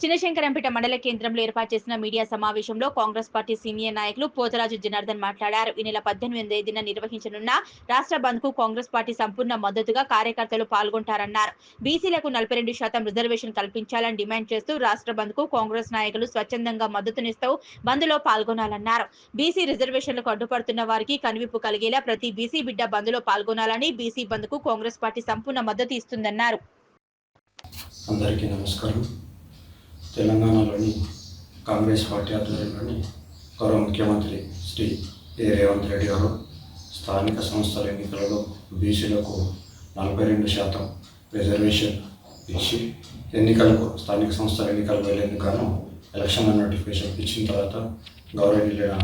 చినశంకరంపేట మండల కేంద్రంలో ఏర్పాటు చేసిన మీడియా సమావేశంలో కాంగ్రెస్ పార్టీ సీనియర్ నాయకులు పోతరాజు జనార్దన్ మాట్లాడారు. ఈ నెల 18వ తేదీన నిర్వహించనున్న రాష్ట్ర బంద్ కు కాంగ్రెస్ పార్టీ సంపూర్ణ మద్దతుగా కార్యకర్తలు పాల్గొంటారన్నారు. బీసీలకు 42% రిజర్వేషన్ కల్పించాలని డిమాండ్ చేస్తూ రాష్ట్ర బంద్ కు కాంగ్రెస్ నాయకులు స్వచ్ఛందంగా మద్దతునిస్తూ బంద్ లో పాల్గొనాలన్నారు. బీసీ రిజర్వేషన్లకు అడ్డుపడుతున్న వారికి కనువిప్పు కలిగేలా ప్రతి బీసీ బిడ్డ బంద్ లో పాల్గొనాలని, బీసీ బంద్ కు కాంగ్రెస్ పార్టీ సంపూర్ణ మద్దతు ఇస్తుందన్నారు. అందరికీ నమస్కారం. తెలంగాణలోని కాంగ్రెస్ పార్టీ ఆధ్వర్యంలోని గౌరవ ముఖ్యమంత్రి శ్రీ రేవంత్ రెడ్డి గారు స్థానిక సంస్థల ఎన్నికలలో బీసీలకు 42% రిజర్వేషన్ ఇచ్చి ఎన్నికలకు స్థానిక సంస్థల ఎన్నికలు వెళ్లేందుకు గాను ఎలక్షన్ నోటిఫికేషన్ ఇచ్చిన తర్వాత గౌరవనీయులైన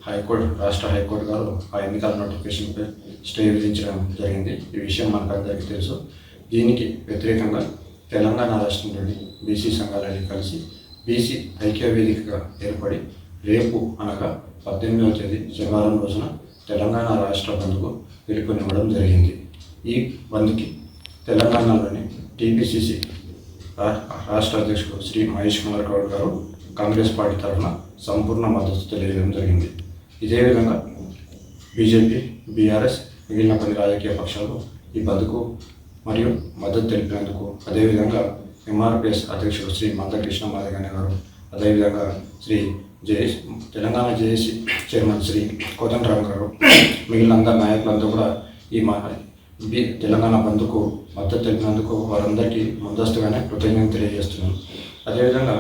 హైకోర్టు రాష్ట్ర హైకోర్టు గారు ఆ ఎన్నికల నోటిఫికేషన్పై స్టే విధించడం జరిగింది. ఈ విషయం మనకందరికీ తెలుసు. దీనికి వ్యతిరేకంగా తెలంగాణ రాష్ట్రంలోని బీసీ సంఘాలన్నీ కలిసి బీసీ ఐక్య వేదికగా ఏర్పడి రేపు అనగా 18వ తేదీ శనివారం రోజున తెలంగాణ రాష్ట్ర బంద్కు పిలుపునివ్వడం జరిగింది. ఈ బంద్కి తెలంగాణలోని టీపీసీసీ రాష్ట్ర అధ్యక్షుడు శ్రీ మహేష్ కుమార్ గౌడ్ గారు కాంగ్రెస్ పార్టీ తరఫున సంపూర్ణ మద్దతు తెలియజేయడం జరిగింది. ఇదే విధంగా బీజేపీ, బీఆర్ఎస్ మిగిలిన కొన్ని రాజకీయ పక్షాలు ఈ బంద్కు మరియు మద్దతు తెలిపినందుకు, అదేవిధంగా ఎంఆర్పిఎస్ అధ్యక్షుడు శ్రీ మందకృష్ణ మాదిగన్న గారు, అదేవిధంగా తెలంగాణ జేఏసీ చైర్మన్ శ్రీ కోదండరామ్ గారు, మిగిలిన అందరు నాయకులంతా కూడా ఈ తెలంగాణ బంద్కు మద్దతు తెలిపినందుకు వారందరికీ ముందస్తుగానే కృతజ్ఞతలు తెలియజేస్తున్నాను. అదేవిధంగా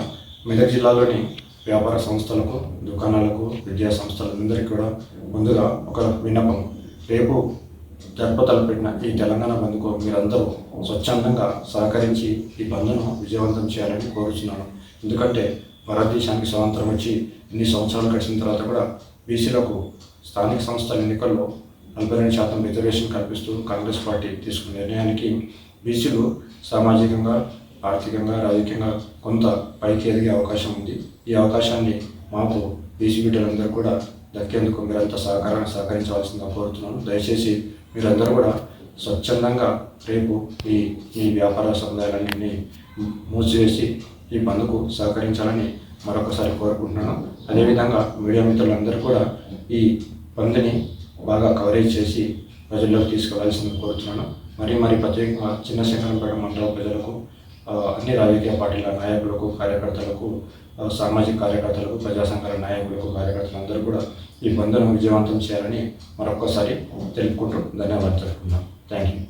మెదక్ జిల్లాలోని వ్యాపార సంస్థలకు, దుకాణాలకు, విద్యా సంస్థలందరికీ కూడా ముందుగా ఒక విన్నపం. రేపు తలపెట్టిన ఈ తెలంగాణ బంద్కు మీరందరూ స్వచ్ఛందంగా సహకరించి ఈ బంద్ను విజయవంతం చేయాలని కోరుచున్నాను. ఎందుకంటే భారతదేశానికి స్వాతంత్రం వచ్చి ఇన్ని సంవత్సరాలు గడిచిన తర్వాత కూడా బీసీలకు స్థానిక సంస్థల ఎన్నికల్లో 42% రిజర్వేషన్ కల్పిస్తూ కాంగ్రెస్ పార్టీ తీసుకున్న నిర్ణయానికి బీసీలు సామాజికంగా, ఆర్థికంగా, రాజకీయంగా కొంత పైకి ఎదిగే అవకాశం ఉంది. ఈ అవకాశాన్ని మాకు బీసీ బిడ్డలందరూ కూడా దక్కేందుకు మీరంతా సహకరించవలసిందిగా కోరుతున్నాను. దయచేసి మీరందరూ కూడా స్వచ్ఛందంగా రేపు ఈ వ్యాపార సముదాయాలన్నీ మూసివేసి ఈ బంద్కు సహకరించాలని మరొకసారి కోరుకుంటున్నాను. అదేవిధంగా మీడియా మిత్రులందరూ కూడా ఈ బంద్ని బాగా కవరేజ్ చేసి ప్రజల్లోకి తీసుకువెళ్లాల్సిందిగా కోరుతున్నాను. మరి ప్రత్యేకంగా చినశంకరంపేట మండల ప్రజలకు, అన్ని రాజకీయ పార్టీల నాయకులకు, కార్యకర్తలకు, సామాజిక కార్యకర్తలకు, ప్రజా సంఘాల నాయకులకు, కార్యకర్తలందరూ కూడా ఈ బంద్ను విజయవంతం చేయాలని మరొక్కసారి తెలుపుకుంటూ ధన్యవాదాలు తెలుపుకుందాం. Thank you.